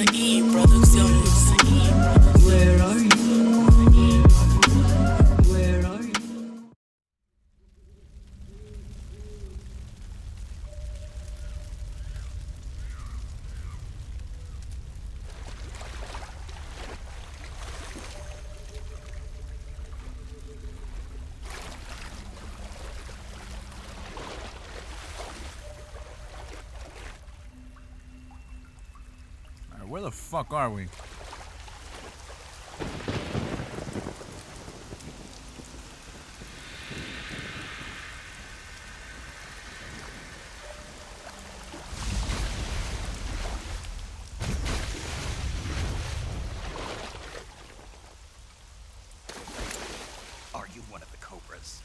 Where are you? Where are you? Where the fuck are we? Are you one of the Cobras?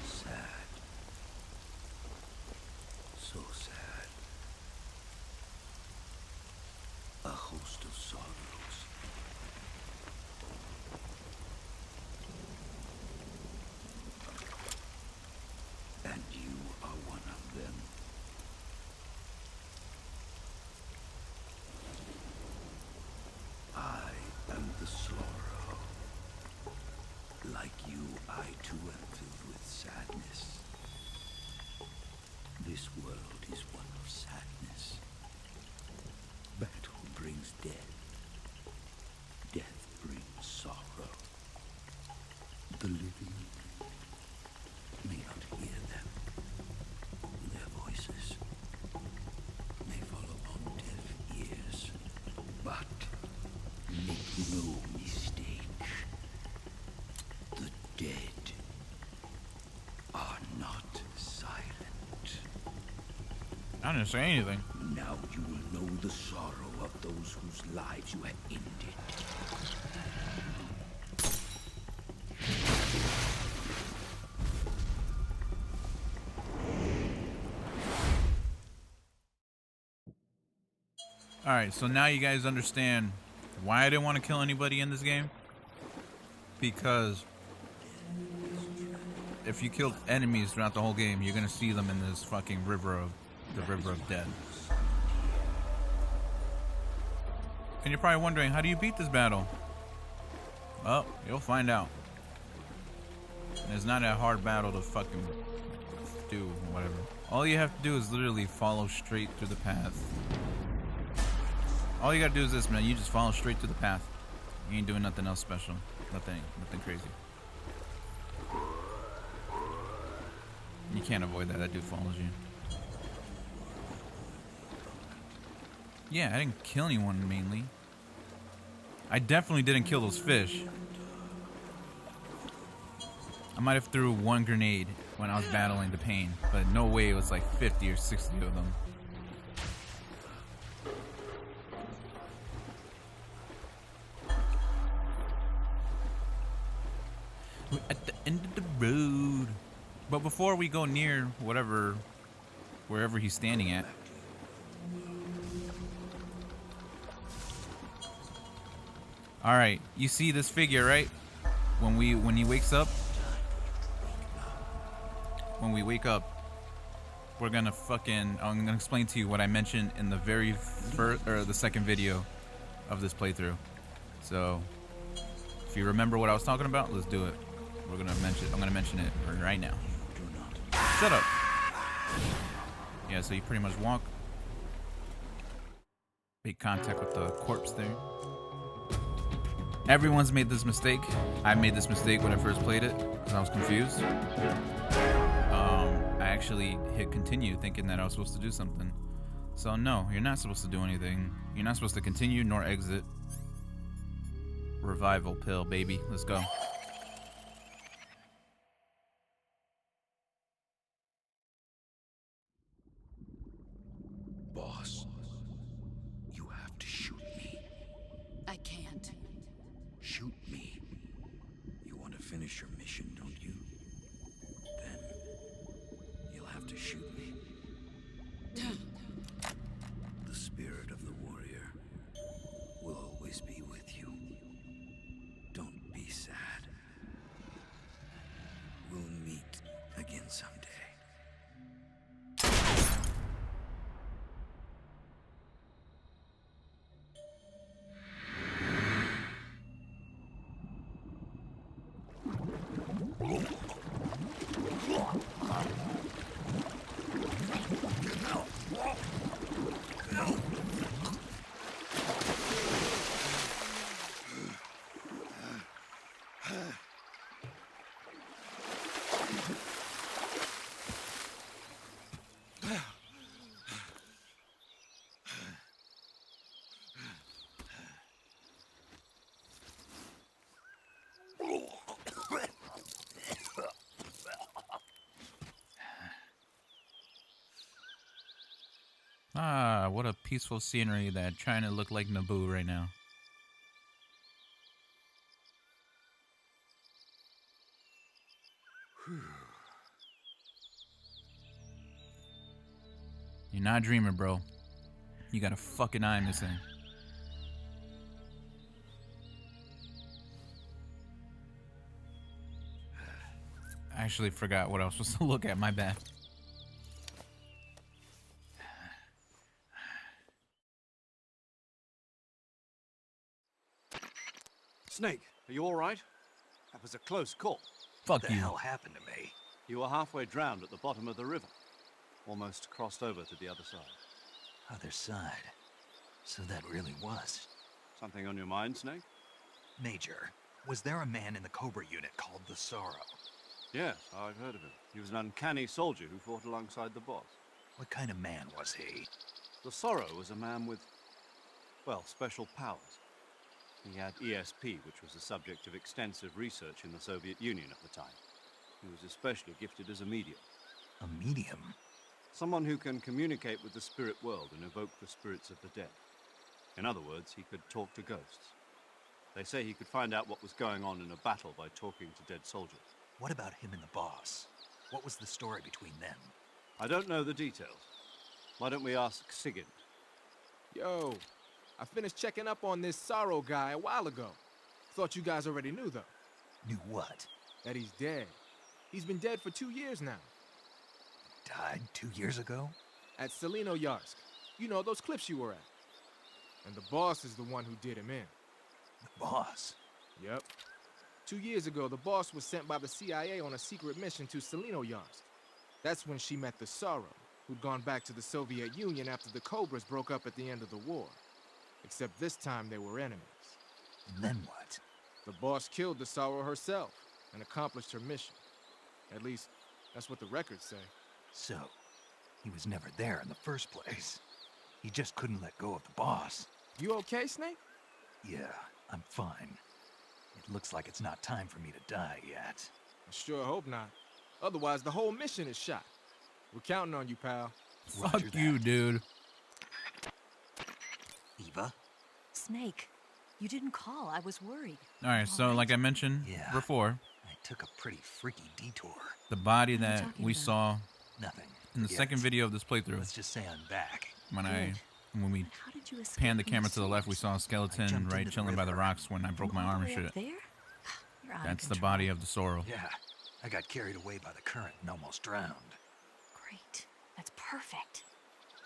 Sad. So sad. A host of sorrows. And you are one of them. I am the sorrow. Like you, I too am filled with sadness. This world is one of sadness. Battle brings death. Death brings sorrow. The living may not hear them. Their voices may fall upon deaf ears. But make no mistake. The dead are not silent. I didn't say anything. Now you will know the sorrow of those whose lives you have ended. Alright, so now you guys understand why I didn't want to kill anybody in this game. Because if you killed enemies throughout the whole game, you're gonna see them in this fucking river of the river of death. And you're probably wondering, how do you beat this battle? Well, you'll find out. And it's not a hard battle to fucking do, whatever. All you have to do is literally follow straight through the path. All you gotta do is this, man. You just follow straight through the path. You ain't doing nothing else special. Nothing crazy. You can't avoid that. That dude follows you. Yeah, I didn't kill anyone mainly. I definitely didn't kill those fish. I might have threw one grenade when I was battling the pain, but no way it was like 50 or 60 of them. We're at the end of the road. But before we go near wherever he's standing at. Alright, you see this figure, right? When he wakes up. When we wake up, we're gonna I'm gonna explain to you what I mentioned in the very first, or the second video of this playthrough. So, if you remember what I was talking about, let's do it. I'm gonna mention it right now. Shut up. Yeah, so you pretty much walk. Make contact with the corpse there. Everyone's made this mistake. I made this mistake when I first played it because I was confused. I actually hit continue thinking that I was supposed to do something. So no, you're not supposed to do anything. You're not supposed to continue nor exit. Revival pill, baby. Let's go. Boss, you have to shoot me. I can't. Shoot me. You want to finish your mission, don't you? Then you'll have to shoot me. The spirit of the warrior will always be with you. Don't be sad. Ah, what a peaceful scenery that trying to look like Naboo right now. You're not dreaming, bro. You got a fucking eye in this thing. I actually forgot what I was supposed to look at. My bad. Snake, are you all right? That was a close call. Fuck What the you. hell happened to me? You were halfway drowned at the bottom of the river. Almost crossed over to the other side. Other side. So that really was. Something on your mind, Snake? Major, was there a man in the Cobra unit called the Sorrow? Yes, I've heard of him. He was an uncanny soldier who fought alongside the boss. What kind of man was he? The Sorrow was a man with, well, special powers. He had ESP, which was the subject of extensive research in the Soviet Union at the time. He was especially gifted as a medium. A medium? Someone who can communicate with the spirit world and evoke the spirits of the dead. In other words, he could talk to ghosts. They say he could find out what was going on in a battle by talking to dead soldiers. What about him and the boss? What was the story between them? I don't know the details. Why don't we ask Sigyn? Yo, I finished checking up on this Sorrow guy a while ago. Thought you guys already knew, though, Knew what? that he's dead. He's been dead for 2 years now. Died 2 years ago? At Yarsk. You know, those cliffs you were at. And the boss is the one who did him in. The boss? Yep. 2 years ago, the boss was sent by the CIA on a secret mission to Yarsk. That's when she met the Sorrow, who'd gone back to the Soviet Union after the Cobras broke up at the end of the war. Except this time they were enemies. And then what? The boss killed the Sorrow herself and accomplished her mission. At least, that's what the records say. So, he was never there in the first place. He just couldn't let go of the boss. You okay, Snake? Yeah, I'm fine. It looks like it's not time for me to die yet. I sure hope not. Otherwise, the whole mission is shot. We're counting on you, pal. Fuck Roger you, that. dude. Eva? Snake, you didn't call. I was worried. Alright, so like I mentioned Yeah. before, I took a pretty freaky detour. the body What are you that talking we about? saw Nothing. in the Forget second it. video of this playthrough, Let's just say I'm back. when we But how did you escape panned the from camera to the left, we source? saw a I skeleton jumped right into the chilling by the river. rocks when I broke my From all arm the and way shit. up there? You're out That's of the control. body of the Sorrow. Yeah, I got carried away by the current and almost drowned. Great. That's perfect.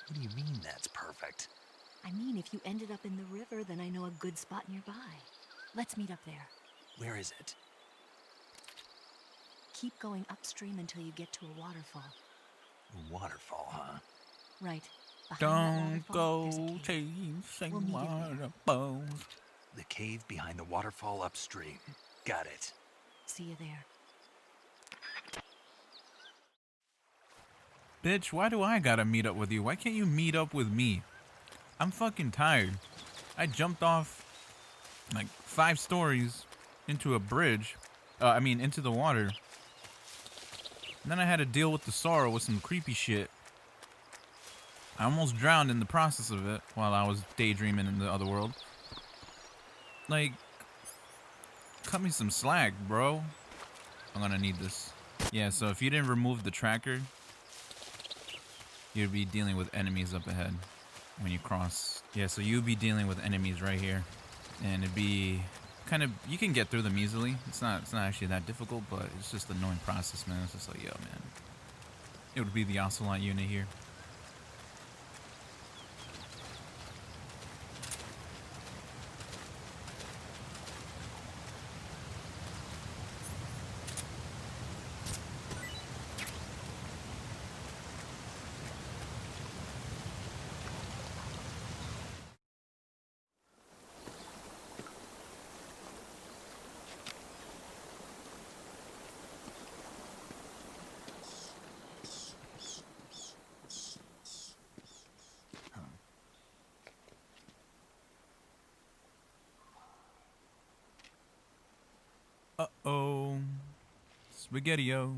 What do you mean that's perfect? I mean, if you ended up in the river, then I know a good spot nearby. Let's meet up there. Where is it? Keep going upstream until you get to a waterfall. A waterfall, huh? Right. Behind that Don't waterfall, there's a go cave. chasing We'll meet you there. waterfalls. The cave behind the waterfall upstream. Got it. See you there. Bitch, why do I gotta meet up with you? Why can't you meet up with me? I'm fucking tired. I jumped off like 5 stories into a bridge. Into the water. And then I had to deal with the Sorrow with some creepy shit. I almost drowned in the process of it while I was daydreaming in the other world. Like, cut me some slack, bro. I'm gonna need this. Yeah, so if you didn't remove the tracker, you'd be dealing with enemies up ahead when you cross. Yeah, so you'd be dealing with enemies right here. And it'd be kind of, you can get through them easily. It's not actually that difficult, but it's just an annoying process, man. It's just like, yo, man. It would be the Ocelot unit here. Uh-oh. Spaghetti-o.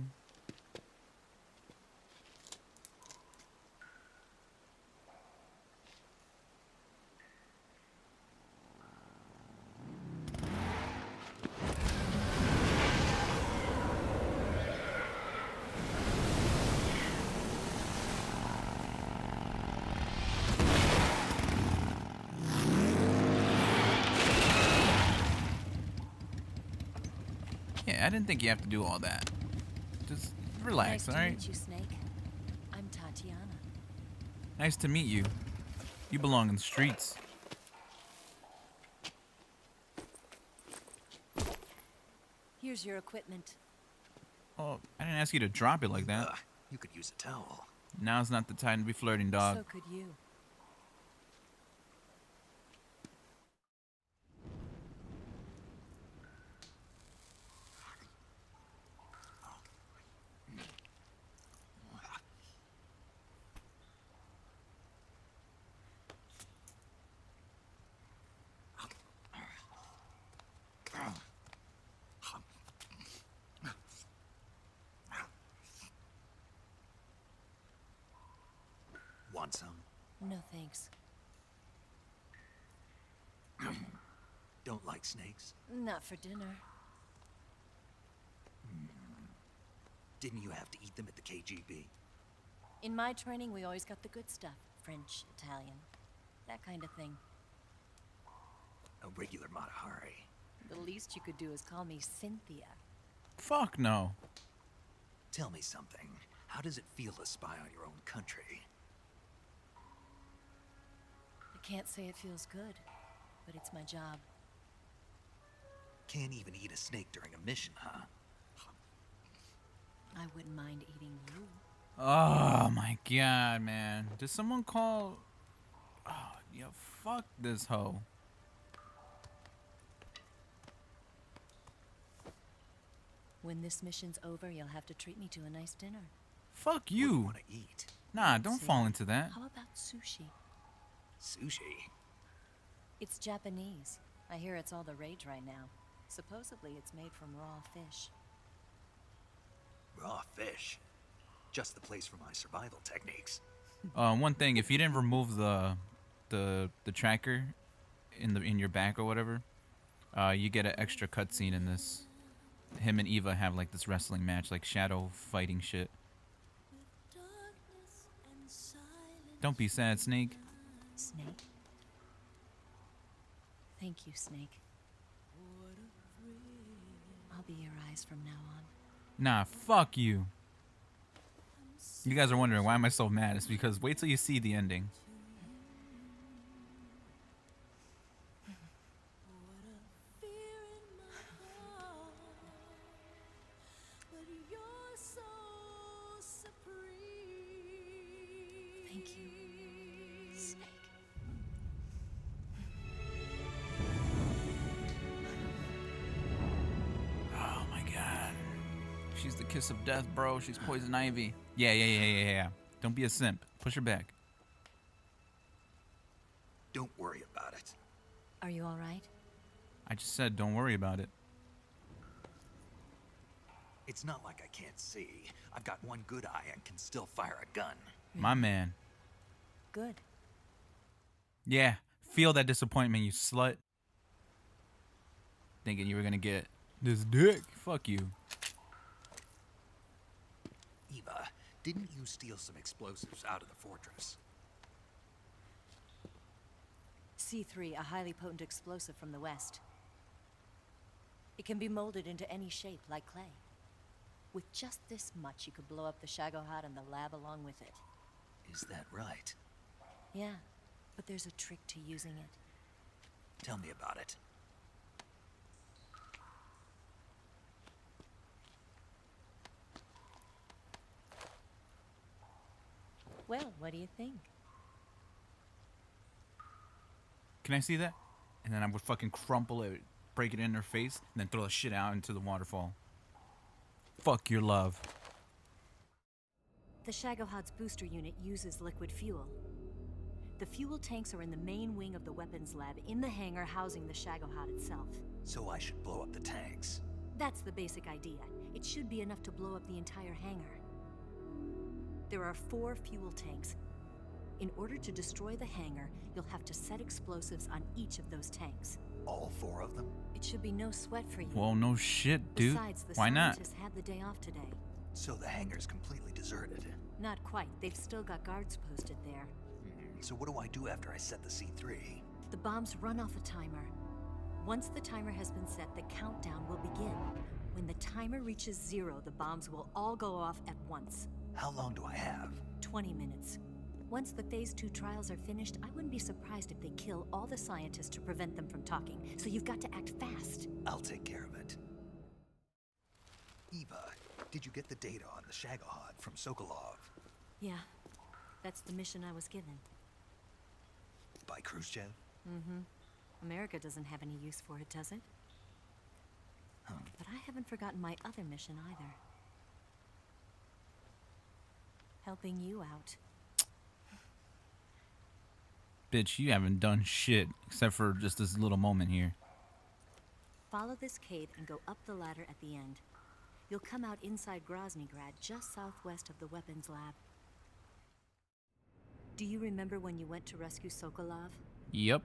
I didn't think you have to do all that. Just relax, Nice to alright? meet you, Snake. I'm Tatiana. Nice to meet you. You belong in the streets. Here's your equipment. Oh, I didn't ask you to drop it like that. You could use a towel. Now's not the time to be flirting, dog. So could you. Want some? No thanks. Don't like snakes? Not for dinner. Didn't you have to eat them at the KGB? In my training, we always got the good stuff. French, Italian, that kind of thing. A regular Matahari. The least you could do is call me Cynthia. Fuck no. Tell me something. How does it feel to spy on your own country? I can't say it feels good, but it's my job. Can't even eat a snake during a mission, huh? I wouldn't mind eating you. Oh my god, man. Did someone call? Oh, yo, fuck this hoe. When this mission's over, you'll have to treat me to a nice dinner. Fuck What do you you. want to eat? Nah, don't See, fall into that. How about sushi? Sushi? It's Japanese. I hear it's all the rage right now. Supposedly, it's made from raw fish. Raw fish? Just the place for my survival techniques. One thing, if you didn't remove the tracker in your back or whatever, you get an extra cutscene in this. Him and Eva have like this wrestling match, like shadow fighting shit. Don't be sad, Snake. Snake? Thank you, Snake. I'll be your eyes from now on. Nah, fuck you. You guys are wondering why am I so mad? It's because wait till you see the ending. Thank you, Snake. Oh my god. She's the kiss of death, bro. She's poison ivy. Yeah. Don't be a simp. Push her back. Don't worry about it. Are you all right? I just said don't worry about it. It's not like I can't see. I've got one good eye and can still fire a gun. My man. Good. Yeah, feel that disappointment, you slut. Thinking you were gonna get this dick. Fuck you. Eva, didn't you steal some explosives out of the fortress? C3, a highly potent explosive from the west. It can be molded into any shape, like clay. With just this much, you could blow up the Shagohod and the lab along with it. Is that right? Yeah, but there's a trick to using it. Tell me about it. Well, what do you think? Can I see that? And then I would fucking crumple it, break it in her face, and then throw the shit out into the waterfall. Fuck your love. The Shagohod's booster unit uses liquid fuel. The fuel tanks are in the main wing of the weapons lab in the hangar housing the Shagohod itself. So I should blow up the tanks. That's the basic idea. It should be enough to blow up the entire hangar. There are 4 fuel tanks. In order to destroy the hangar, you'll have to set explosives on each of those tanks. All 4 of them? It should be no sweat for you. Well, no shit, dude. Besides, the Why not? scientists had the day off today. So the hangar's completely deserted. Not quite. They've still got guards posted there. So what do I do after I set the C3? The bombs run off a timer. Once the timer has been set, the countdown will begin. When the timer reaches 0, the bombs will all go off at once. How long do I have? 20 minutes. Once the Phase 2 trials are finished, I wouldn't be surprised if they kill all the scientists to prevent them from talking. So you've got to act fast. I'll take care of it. Eva, did you get the data on the Shagohod from Sokolov? Yeah, that's the mission I was given. By Khrushchev? Mm-hmm. America doesn't have any use for it, does it? But I haven't forgotten my other mission either. Helping you out. Bitch, you haven't done shit except for just this little moment here. Follow this cave and go up the ladder at the end. You'll come out inside Groznygrad, just southwest of the weapons lab. Do you remember when you went to rescue Sokolov? Yep.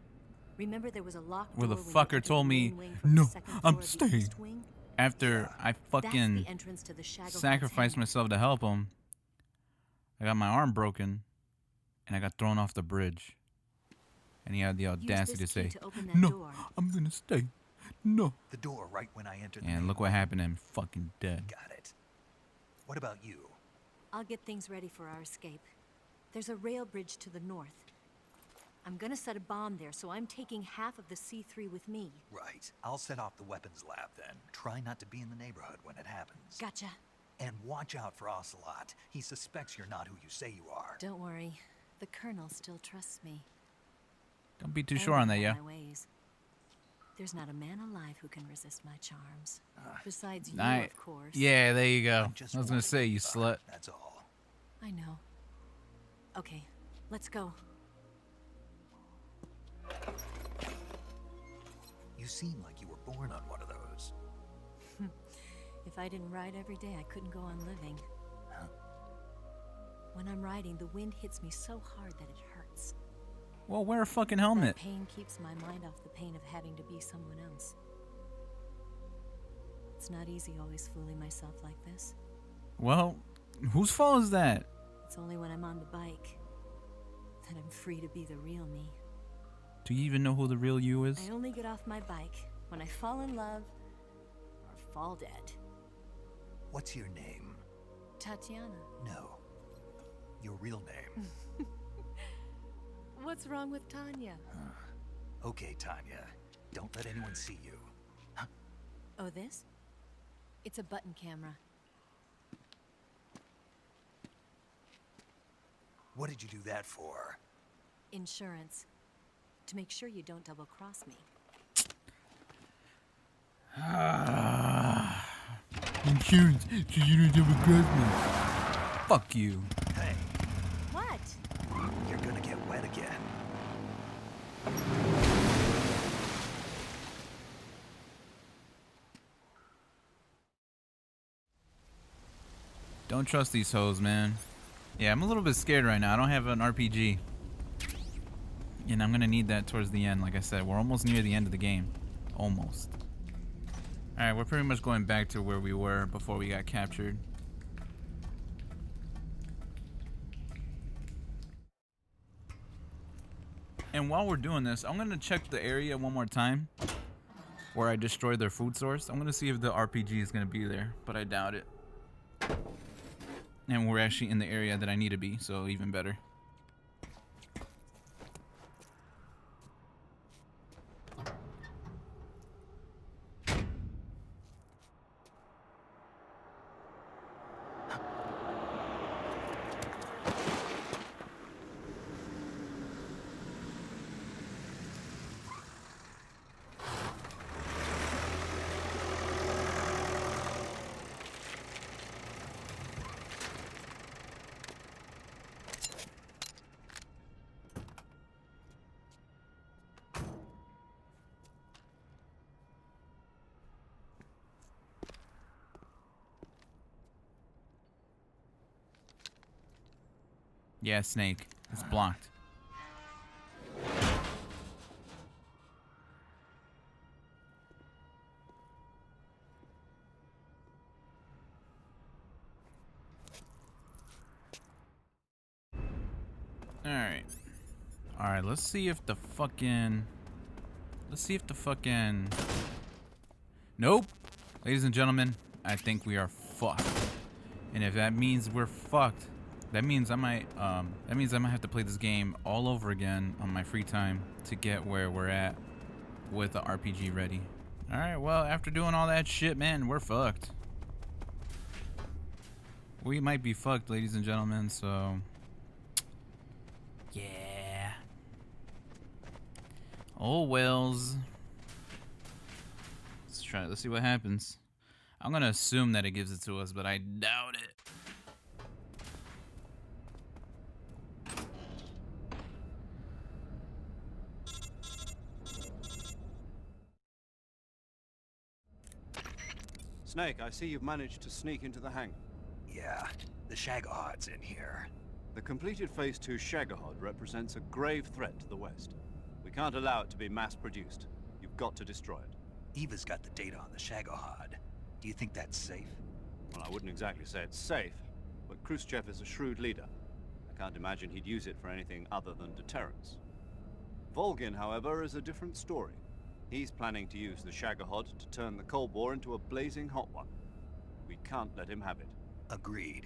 Remember there was a locked Where door the when you fucker entered told the me, main wing from "No, the second floor I'm of the staying." east wing? After I That's fucking the entrance to the Shagohod's sacrificed hangar. myself to help him, I got my arm broken, and I got thrown off the bridge. And he had the Use audacity this to key say, to open that "No, door. I'm gonna stay. No." The door right when I entered the And main look what wing. happened. I'm fucking dead. Got it. What about you? I'll get things ready for our escape. There's a rail bridge to the north. I'm gonna set a bomb there, so I'm taking half of the C3 with me. Right. I'll set off the weapons lab then. Try not to be in the neighborhood when it happens. Gotcha. And watch out for Ocelot. He suspects you're not who you say you are. Don't worry. The Colonel still trusts me. Don't be too And sure on I that, know yeah? my ways. There's not a man alive who can resist my charms. Besides you, I- of course. Yeah, there you go. I'm just I was gonna warning say, you Eva, slut. That's all. I know. Okay, let's go. You seem like you were born on one of those. If I didn't ride every day, I couldn't go on living. When I'm riding, the wind hits me so hard that it hurts. Well, wear a fucking That helmet. pain keeps my mind off the pain of having to be someone else. It's not easy always fooling myself like this. Well, whose fault is that? It's only when I'm on the bike that I'm free to be the real me. Do you even know who the real you is? I only get off my bike when I fall in love or fall dead. What's your name? Tatiana. No. Your real name. What's wrong with Tanya? Okay, Tanya. Don't let anyone see you. Oh, this? It's a button camera. What did you do that for? Insurance. To make sure you don't double cross me. Insurance, so you don't double cross me. Fuck you. Hey, What? you're gonna get wet again. Don't trust these hoes, man. Yeah, I'm a little bit scared right now. I don't have an RPG. And I'm gonna need that towards the end. Like I said, we're almost near the end of the game. Almost. Alright, we're pretty much going back to where we were before we got captured. And while we're doing this, I'm gonna check the area one more time where I destroyed their food source. I'm gonna see if the RPG is gonna be there, but I doubt it. And we're actually in the area that I need to be, so even better. Yeah, snake. It's blocked. Alright. Alright, let's see if the fucking... Let's see if the fucking... Nope! Ladies and gentlemen, I think we are fucked. And if that means we're fucked, that means I might have to play this game all over again on my free time to get where we're at with the RPG ready. All right, well, after doing all that shit, man, we're fucked. We might be fucked, ladies and gentlemen, so yeah. Oh wells. Let's see what happens. I'm gonna assume that it gives it to us, but I doubt it. Snake, I see you've managed to sneak into the hangar. Yeah, the Shagahod's in here. The completed Phase 2 Shagahod represents a grave threat to the West. We can't allow it to be mass-produced. You've got to destroy it. Eva's got the data on the Shagahod. Do you think that's safe? Well, I wouldn't exactly say it's safe, but Khrushchev is a shrewd leader. I can't imagine he'd use it for anything other than deterrence. Volgin, however, is a different story. He's planning to use the Shagahod to turn the Cold War into a blazing hot one. We can't let him have it. Agreed.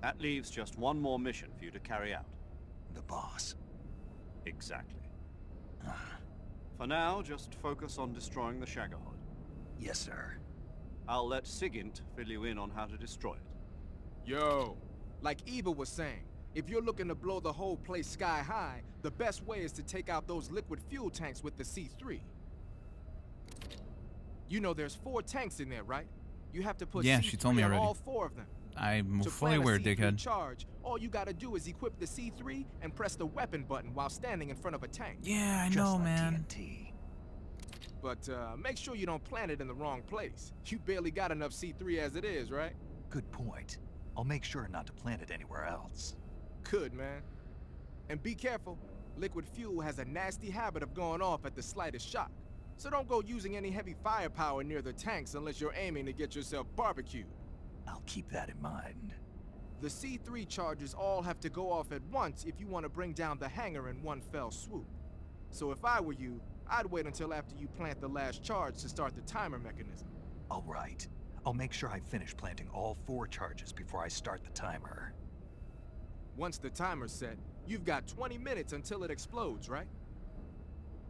That leaves just one more mission for you to carry out. The boss. Exactly. For now, just focus on destroying the Shagahod. Yes, sir. I'll let Sigint fill you in on how to destroy it. Yo, like Eva was saying, if you're looking to blow the whole place sky high, the best way is to take out those liquid fuel tanks with the C3. You know there's 4 tanks in there, right? You have to put Yeah, C3 she told me on already. all 4 of them. I'm To fully plant a aware, C3 dickhead. charge, all you gotta do is equip the C3 and press the weapon button while standing in front of a tank. Yeah, I Just know, like man. TNT. But make sure you don't plant it in the wrong place. You barely got enough C3 as it is, right? Good point. I'll make sure not to plant it anywhere else. Good, man. And be careful. Liquid fuel has a nasty habit of going off at the slightest shock. So don't go using any heavy firepower near the tanks unless you're aiming to get yourself barbecued. I'll keep that in mind. The C3 charges all have to go off at once if you want to bring down the hangar in one fell swoop. So if I were you, I'd wait until after you plant the last charge to start the timer mechanism. All right. I'll make sure I finish planting all 4 charges before I start the timer. Once the timer's set, you've got 20 minutes until it explodes, right?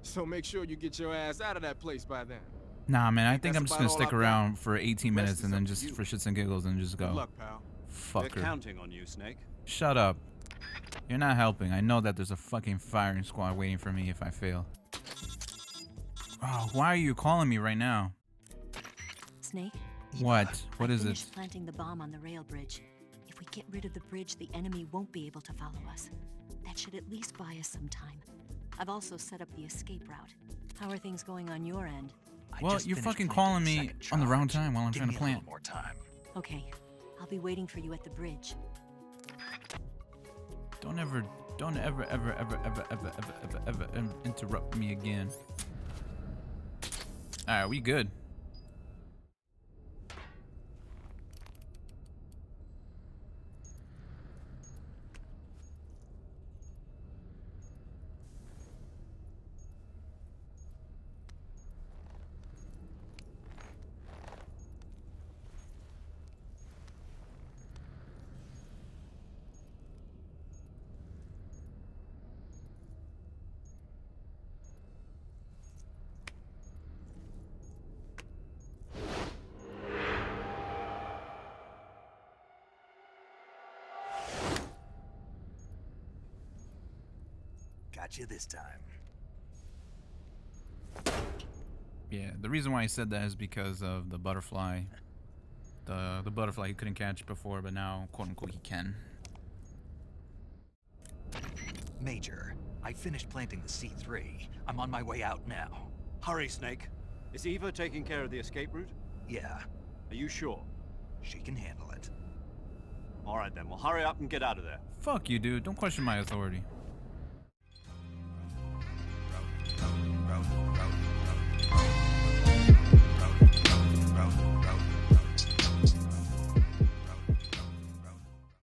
So make sure you get your ass out of that place by then. Nah, man, I think that's I'm just about gonna all stick I've got. around for 18 Rest minutes is and then up to just you. for shits and giggles and just Good go. luck, pal. We're Fucker. counting on you, Snake. Shut up. You're not helping. I know that there's a fucking firing squad waiting for me if I fail. Oh, why are you calling me right now? Snake? What? What I is finished it? planting the bomb on the rail bridge. If we get rid of the bridge, the enemy won't be able to follow us. That should at least buy us some time. I've also set up the escape route. How are things going on your end? I Well, just you're finished fucking planting calling the me second on the wrong charge. time while I'm Give trying me to a little plant. more time. Okay, I'll be waiting for you at the bridge. Don't ever interrupt me again. Alright, we good. Got you this time. Yeah, the reason why I said that is because of the butterfly. The butterfly he couldn't catch before, but now, quote unquote, he can. Major, I finished planting the C3. I'm on my way out now. Hurry, Snake. Is Eva taking care of the escape route? Yeah, Are you sure? she can handle it. All right then, well hurry up and get out of there. Fuck you, dude. Don't question my authority.